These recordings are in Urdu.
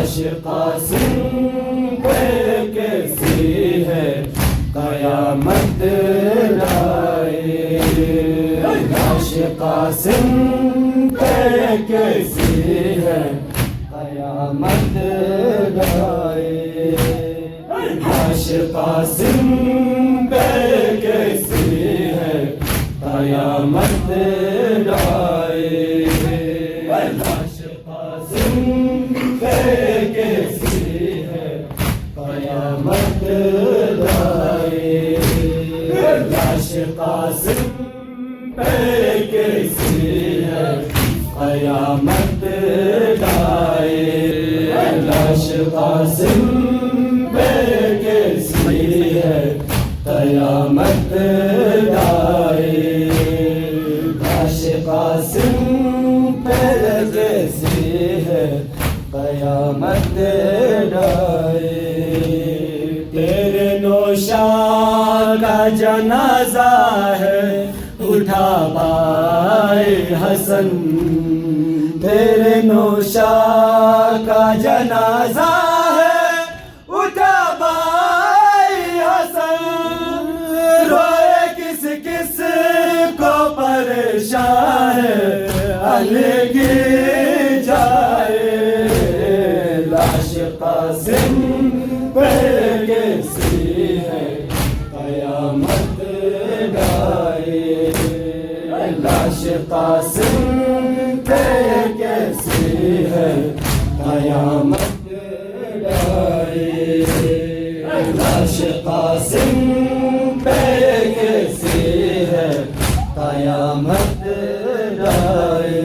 لاش قاسم پہ کیسی ہے قیامت لائے، لاش قاسم پہ کیسی ہے قیامت لائے، لاش قاسم پہ کیسی ہے قیامت لائے، لاش قاسم پہ کیسی ہے قیامت لائے، لاش قاسم پہ کیسی ہے قیامت لائے، لاش قاسم پہ کیسی ہے قیامت لائے، لاش قاسم پہ کیسی ہے قیامت لائے، تیرے نوشا کا جنازہ ہے اٹھا بھائی حسن، تیرے نوشا کا جنازہ ہے اٹھا بھائی حسن، روئے کس کس کو پریشان ہے الگی جائے، لاش قاسم پہ کیسی ہے قیامت لائے، لاش قاسم پہ کیسی ہے قیامت لائے، لاش قاسم پہ کیسی ہے قیامت لائے،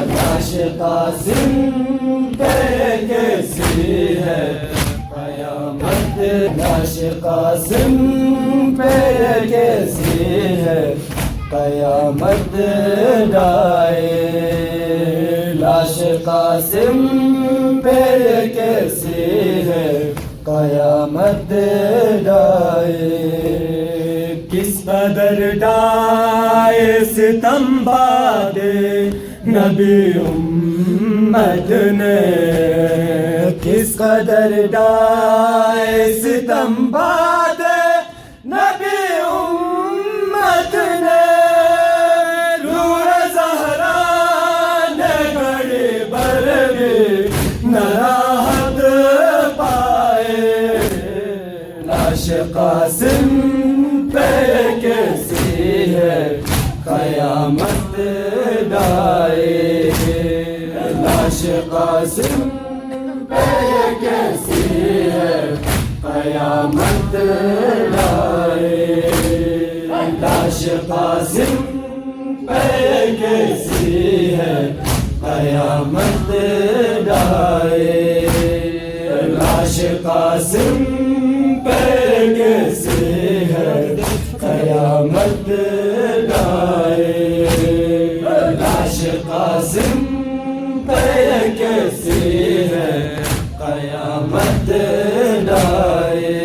لاش قاسم پہ کیسی ہے قیامت، لاش قاسم پہ کیسی ہے قیامت لائے، لاش قاسم پہ کیسی ہے قیامت لائے، کس قدر ڈائے ستم بادے نبی امت نے، کس قدر ڈائے ستم بادے نبی امت نے، نور زہرا نے گھڑی بھر بھی نہ راحت پائے، لاش قاسم پہ کیسی ہے قیامت لائے، لاش قاسم پہ کیسی ہے قیامت لائے، لاش قاسم پہ کیسی ہے قیامت لائے، لاش قاسم پہ کیسی ہے قیامت لائے، لاش قاسم پہ کیسی ہے قیامت لائے،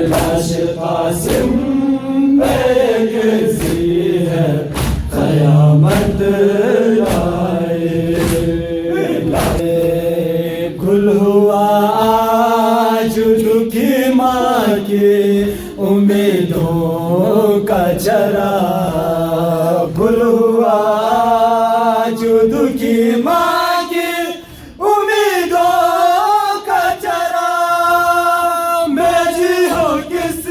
لاش قاسم پہ کیسی ہے قیامت لائے، گل ہوا آج دکھی ماں کی امیدوں کا چرا، گل ہوا آج دکھی ماں کی امیدوں کا چرا، میں جی ہوں کس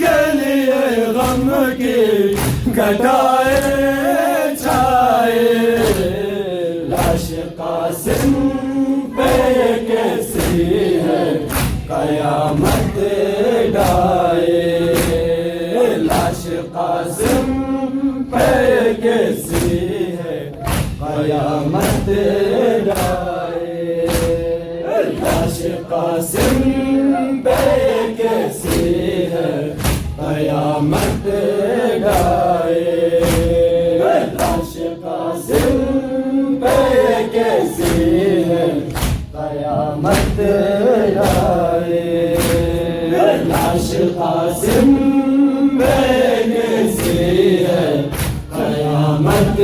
کے لیے غم کی گھٹائے چھائے، لاش قاسم پہ کیسی ہے قیامت لائے، لاش قاسم پہ کیسی ہے قیامت لائے، لاش قاسم پہ کیسی ہے قیامت لائے، لاش قاسم پہ کیسی ہے قیامت لائے، لاش قاسم پہ کیسی ہے قیامت